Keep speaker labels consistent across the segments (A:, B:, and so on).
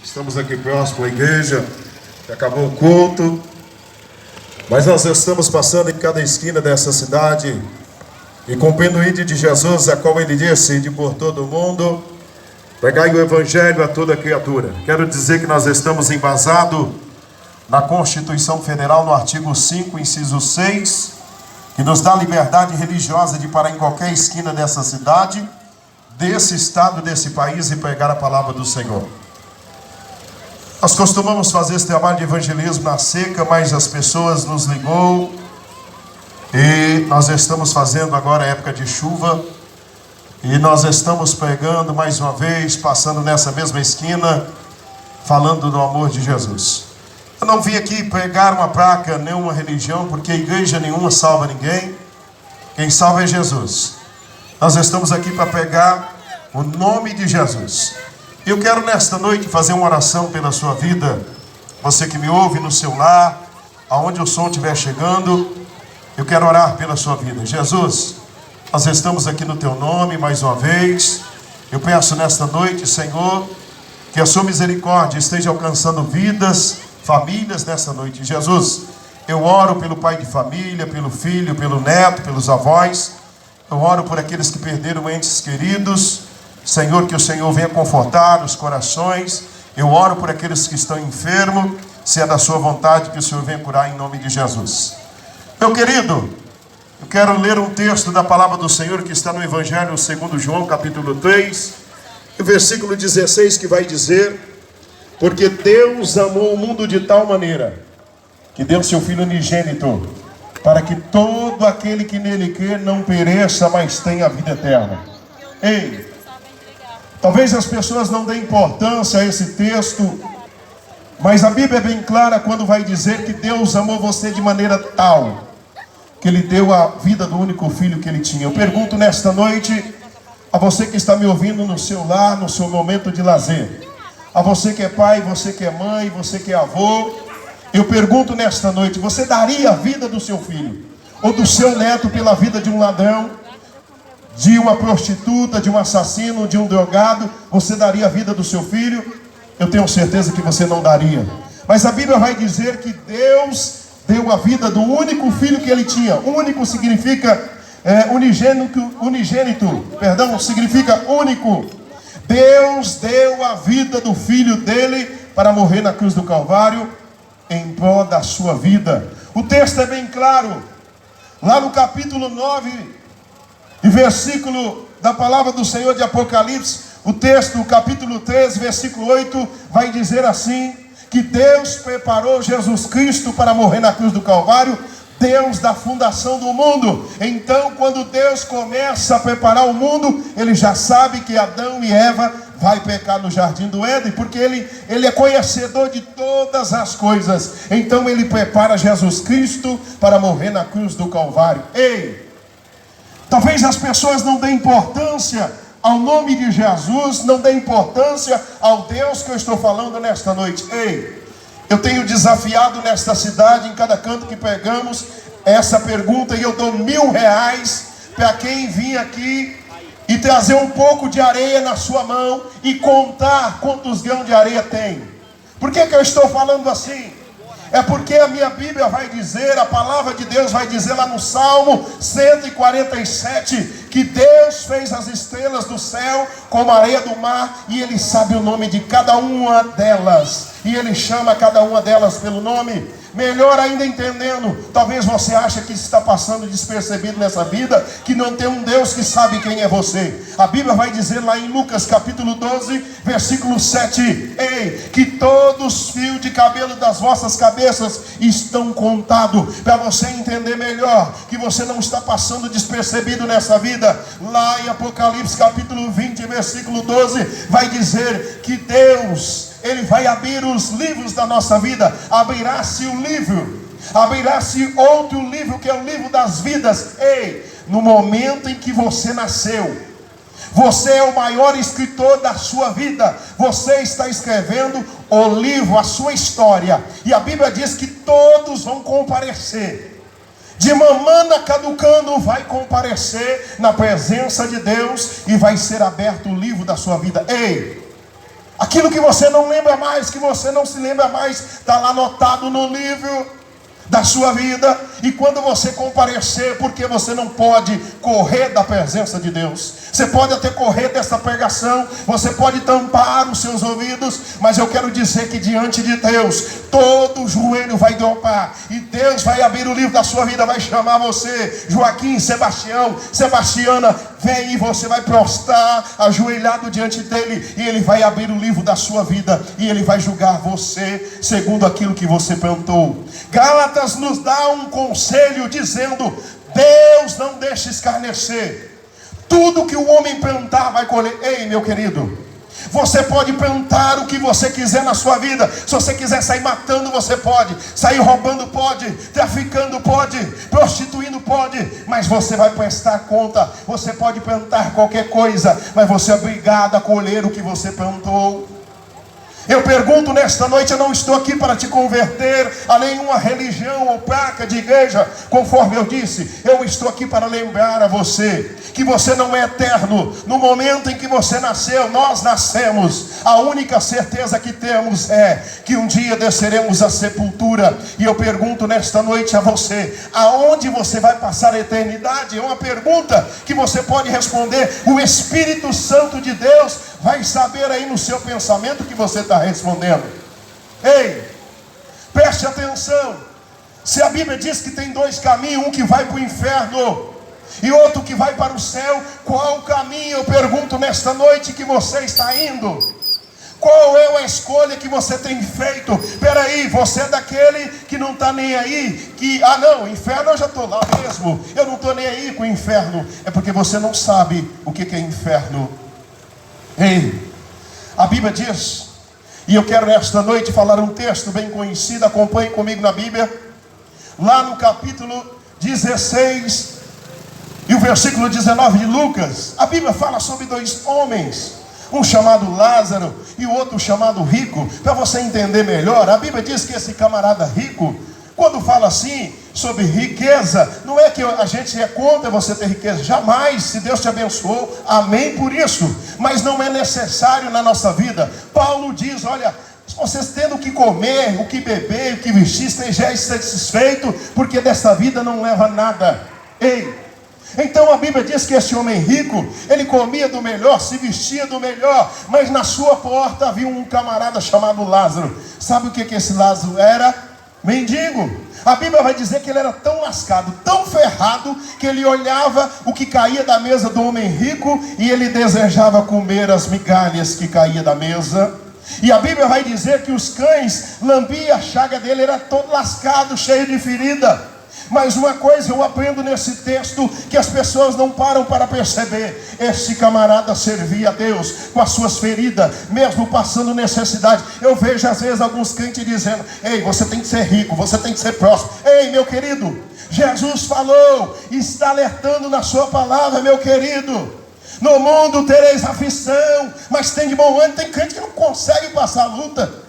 A: Estamos aqui próximo à igreja, acabou o culto, mas nós estamos passando em cada esquina dessa cidade e cumprindo o ídolo de Jesus, a qual ele disse: ide por todo o mundo, pregai o evangelho a toda criatura. Quero dizer que nós estamos embasados na Constituição Federal, no artigo 5, inciso 6, que nos dá liberdade religiosa de parar em qualquer esquina dessa cidade, desse estado, desse país e pregar a palavra do Senhor. Nós costumamos fazer esse trabalho de evangelismo na seca, mas as pessoas nos ligou e nós estamos fazendo agora a época de chuva e nós estamos pregando mais uma vez, passando nessa mesma esquina, falando do amor de Jesus. Eu não vim aqui pregar uma placa, nenhuma religião, porque igreja nenhuma salva ninguém. Quem salva é Jesus. Nós estamos aqui para pregar o nome de Jesus. Eu quero nesta noite fazer uma oração pela sua vida. Você que me ouve no seu lar, aonde o som estiver chegando, eu quero orar pela sua vida. Jesus, nós estamos aqui no teu nome mais uma vez. Eu peço nesta noite, Senhor, que a sua misericórdia esteja alcançando vidas, famílias nesta noite. Jesus, eu oro pelo pai de família, pelo filho, pelo neto, pelos avós. Eu oro por aqueles que perderam entes queridos. Senhor, que o Senhor venha confortar os corações. Eu oro por aqueles que estão enfermos. Se é da sua vontade, que o Senhor venha curar em nome de Jesus. Meu querido, eu quero ler um texto da palavra do Senhor que está no Evangelho segundo João, capítulo 3, o versículo 16, que vai dizer: porque Deus amou o mundo de tal maneira que deu seu Filho unigênito, para que todo aquele que nele crê não pereça, mas tenha a vida eterna. Ei, talvez as pessoas não deem importância a esse texto, mas a Bíblia é bem clara quando vai dizer que Deus amou você de maneira tal que Ele deu a vida do único filho que Ele tinha. Eu pergunto nesta noite a você que está me ouvindo no seu lar, no seu momento de lazer, a você que é pai, você que é mãe, você que é avô, eu pergunto nesta noite: você daria a vida do seu filho ou do seu neto pela vida de um ladrão, de uma prostituta, de um assassino, de um drogado? Você daria a vida do seu filho? Eu tenho certeza que você não daria. Mas a Bíblia vai dizer que Deus deu a vida do único filho que ele tinha. Único significa unigênito, significa único. Deus deu a vida do filho dele para morrer na cruz do Calvário em prol da sua vida. O texto é bem claro. Lá no capítulo 9, e versículo da palavra do Senhor de Apocalipse, o texto, o capítulo 13, versículo 8, vai dizer assim: que Deus preparou Jesus Cristo para morrer na cruz do Calvário, Deus da fundação do mundo. Então, quando Deus começa a preparar o mundo, Ele já sabe que Adão e Eva vai pecar no jardim do Éden, porque ele é conhecedor de todas as coisas. Então Ele prepara Jesus Cristo para morrer na cruz do Calvário. Ei! Talvez as pessoas não deem importância ao nome de Jesus, não deem importância ao Deus que eu estou falando nesta noite. Ei, eu tenho desafiado nesta cidade, em cada canto que pregamos, essa pergunta, e eu dou R$1.000 para quem vir aqui e trazer um pouco de areia na sua mão e contar quantos grãos de areia tem. Por que eu estou falando assim? É porque a minha Bíblia vai dizer, a palavra de Deus vai dizer lá no Salmo 147, que Deus fez as estrelas do céu como a areia do mar, e Ele sabe o nome de cada uma delas, e Ele chama cada uma delas pelo nome. Melhor ainda entendendo, talvez você ache que está passando despercebido nessa vida, que não tem um Deus que sabe quem é você. A Bíblia vai dizer lá em Lucas capítulo 12, versículo 7, ei, que todos os fios de cabelo das vossas cabeças estão contados, para você entender melhor que você não está passando despercebido nessa vida. Lá em Apocalipse capítulo 20, versículo 12, vai dizer que Deus, Ele vai abrir os livros da nossa vida. Abrirá-se o livro, abrirá-se outro livro, que é o livro das vidas. Ei, no momento em que você nasceu, você é o maior escritor da sua vida. Você está escrevendo o livro, a sua história. E a Bíblia diz que todos vão comparecer. De mamana caducando, vai comparecer na presença de Deus e vai ser aberto o livro da sua vida. Ei, Aquilo que você não lembra mais, que você não se lembra mais, está lá anotado no livro da sua vida. E quando você comparecer, porque você não pode correr da presença de Deus, você pode até correr dessa pregação, você pode tampar os seus ouvidos, mas eu quero dizer que diante de Deus, todo joelho vai dobrar, e Deus vai abrir o livro da sua vida, vai chamar você, Joaquim, Sebastião, Sebastiana, vem, e você vai prostrar, ajoelhado diante dele, e ele vai abrir o livro da sua vida, e ele vai julgar você, segundo aquilo que você plantou. Gálatas nos dá um conselho dizendo: Deus não deixa escarnecer. Tudo que o homem plantar vai colher. Ei, meu querido, você pode plantar o que você quiser na sua vida. Se você quiser sair matando, você pode. Sair roubando, pode. Traficando, pode. Prostituindo, pode. Mas você vai prestar conta. Você pode plantar qualquer coisa, mas você é obrigado a colher o que você plantou. Eu pergunto nesta noite, eu não estou aqui para te converter a nenhuma religião ou placa de igreja, conforme eu disse. Eu estou aqui para lembrar a você que você não é eterno. No momento em que você nasceu, nós nascemos. A única certeza que temos é que um dia desceremos à sepultura. E eu pergunto nesta noite a você: aonde você vai passar a eternidade? É uma pergunta que você pode responder. O Espírito Santo de Deus vai saber aí no seu pensamento que você está respondendo. Ei, preste atenção. Se a Bíblia diz que tem dois caminhos, um que vai para o inferno e outro que vai para o céu, qual o caminho, eu pergunto nesta noite, que você está indo? Qual é a escolha que você tem feito? Peraí, você é daquele que não está nem aí, que, não, inferno eu já estou lá mesmo, eu não estou nem aí com o inferno. É porque você não sabe o que é inferno. Ei, a Bíblia diz, e eu quero nesta noite falar um texto bem conhecido, acompanhe comigo na Bíblia, lá no capítulo 16 e o versículo 19 de Lucas. A Bíblia fala sobre dois homens, um chamado Lázaro e o outro chamado Rico. Para você entender melhor, a Bíblia diz que esse camarada rico, quando fala assim sobre riqueza, não é que a gente é contra você ter riqueza, jamais. Se Deus te abençoou, amém por isso, mas não é necessário na nossa vida. Paulo diz: olha, vocês tendo o que comer, o que beber, o que vestir, estejam satisfeitos, porque dessa vida não leva nada. Ei, então a Bíblia diz que esse homem rico, ele comia do melhor, se vestia do melhor, mas na sua porta havia um camarada chamado Lázaro. Sabe o que esse Lázaro era? Mendigo. A Bíblia vai dizer que ele era tão lascado, tão ferrado, que ele olhava o que caía da mesa do homem rico e ele desejava comer as migalhas que caía da mesa. E a Bíblia vai dizer que os cães lambiam a chaga dele, era todo lascado, cheio de ferida. Mas uma coisa eu aprendo nesse texto, que as pessoas não param para perceber: esse camarada servia a Deus com as suas feridas, mesmo passando necessidade. Eu vejo às vezes alguns crentes dizendo: ei, você tem que ser rico, você tem que ser próspero. Ei, meu querido, Jesus falou, está alertando na sua palavra, meu querido: no mundo tereis aflição, mas tem de bom ânimo. Tem crente que não consegue passar a luta.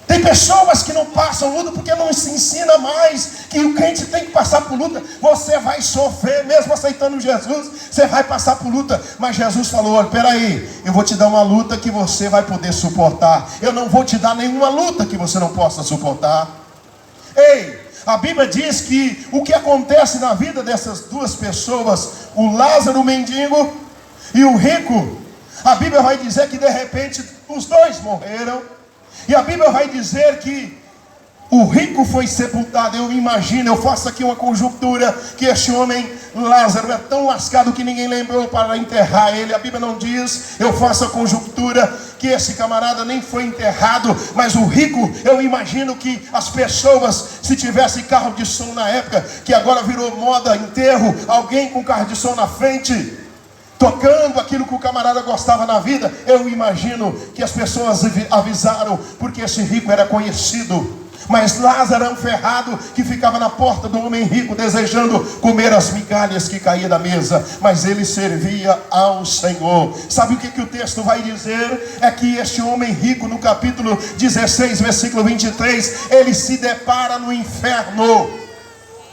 A: Tem pessoas que não passam luta porque não se ensina mais que o crente tem que passar por luta. Você vai sofrer, mesmo aceitando Jesus, você vai passar por luta. Mas Jesus falou: olha, peraí, eu vou te dar uma luta que você vai poder suportar. Eu não vou te dar nenhuma luta que você não possa suportar. Ei, a Bíblia diz que o que acontece na vida dessas duas pessoas, o Lázaro, o mendigo, e o rico, a Bíblia vai dizer que de repente os dois morreram. E a Bíblia vai dizer que o rico foi sepultado. Eu imagino, eu faço aqui uma conjuntura, que este homem, Lázaro, é tão lascado que ninguém lembrou para enterrar ele. A Bíblia não diz, eu faço a conjuntura que esse camarada nem foi enterrado. Mas o rico, eu imagino que as pessoas, se tivesse carro de som na época, que agora virou moda, enterro, alguém com carro de som na frente, tocando aquilo que o camarada gostava na vida, eu imagino que as pessoas avisaram, porque esse rico era conhecido. Mas Lázaro era um ferrado que ficava na porta do homem rico, desejando comer as migalhas que caíam da mesa, mas ele servia ao Senhor. Sabe o que o texto vai dizer? É que este homem rico, no capítulo 16, versículo 23, ele se depara no inferno.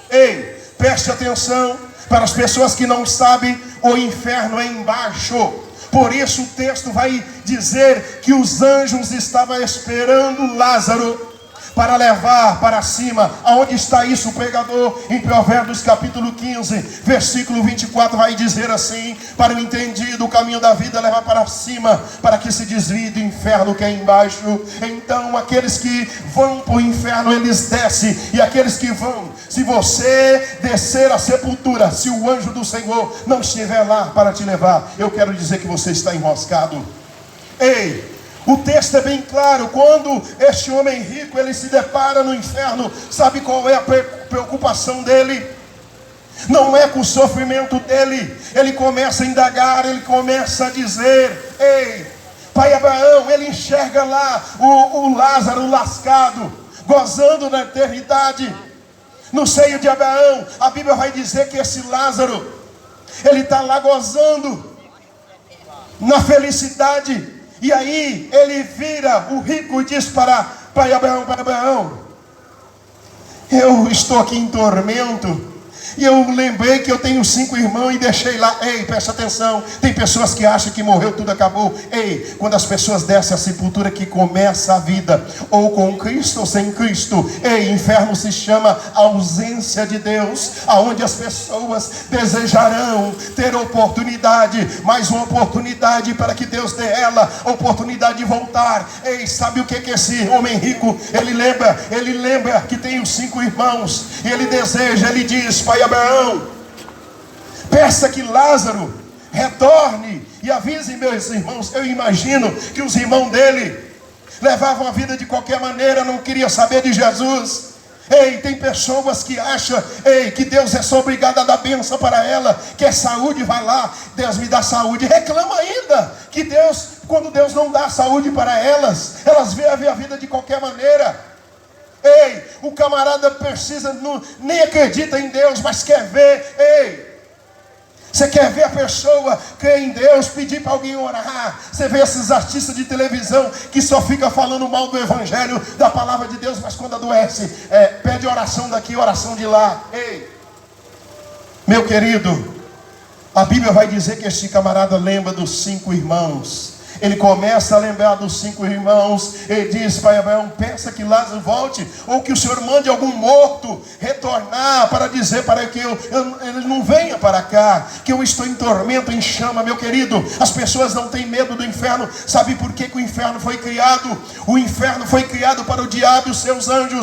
A: Ei, preste atenção. Para as pessoas que não sabem, o inferno é embaixo. Por isso o texto vai dizer que os anjos estavam esperando Lázaro para levar para cima. Aonde está isso, o pregador? Em Provérbios capítulo 15, versículo 24, vai dizer assim: para o entendido, o caminho da vida leva para cima, para que se desvie do inferno que é embaixo. Então aqueles que vão para o inferno, eles descem, e aqueles que vão, se você descer a sepultura, se o anjo do Senhor não estiver lá para te levar, eu quero dizer que você está enroscado. Ei, o texto é bem claro. Quando este homem rico, ele se depara no inferno, sabe qual é a preocupação dele? Não é com o sofrimento dele. Ele começa a indagar, ele começa a dizer: ei, pai Abraão, ele enxerga lá o Lázaro lascado, gozando da eternidade no seio de Abraão. A Bíblia vai dizer que esse Lázaro, ele está lá gozando na felicidade. E aí ele vira o rico e diz para pai Abraão: eu estou aqui em tormento, e eu lembrei que eu tenho 5 irmãos e deixei lá. Ei, presta atenção, tem pessoas que acham que morreu, tudo acabou. Ei, quando as pessoas descem à sepultura, que começa a vida, ou com Cristo ou sem Cristo. Ei, inferno se chama ausência de Deus, aonde as pessoas desejarão ter oportunidade, mais uma oportunidade para que Deus dê ela oportunidade de voltar. Ei, sabe o que esse homem rico, ele lembra que tem os 5 irmãos, e ele deseja, ele diz: pai Abraão, peça que Lázaro retorne e avise meus irmãos. Eu imagino que os irmãos dele levavam a vida de qualquer maneira, não queria saber de Jesus. Ei, tem pessoas que acham, ei, que Deus é só obrigado a dar bênção para ela, quer saúde, vai lá, Deus me dá saúde. Reclama ainda que Deus, quando Deus não dá saúde para elas, elas vê a vida de qualquer maneira. Ei, o camarada precisa, nem acredita em Deus, mas quer ver. Ei, você quer ver a pessoa crer em Deus, pedir para alguém orar? Você vê esses artistas de televisão que só fica falando mal do evangelho, da palavra de Deus, mas quando adoece, pede oração daqui, oração de lá. Ei, meu querido, a Bíblia vai dizer que este camarada lembra dos 5 irmãos. Ele começa a lembrar dos 5 irmãos. Ele diz: pai Abraão, peça que Lázaro volte, ou que o Senhor mande algum morto retornar para dizer para que ele não venha para cá, que eu estou em tormento, em chama. Meu querido, as pessoas não têm medo do inferno. Sabe por que o inferno foi criado? O inferno foi criado para o diabo e os seus anjos.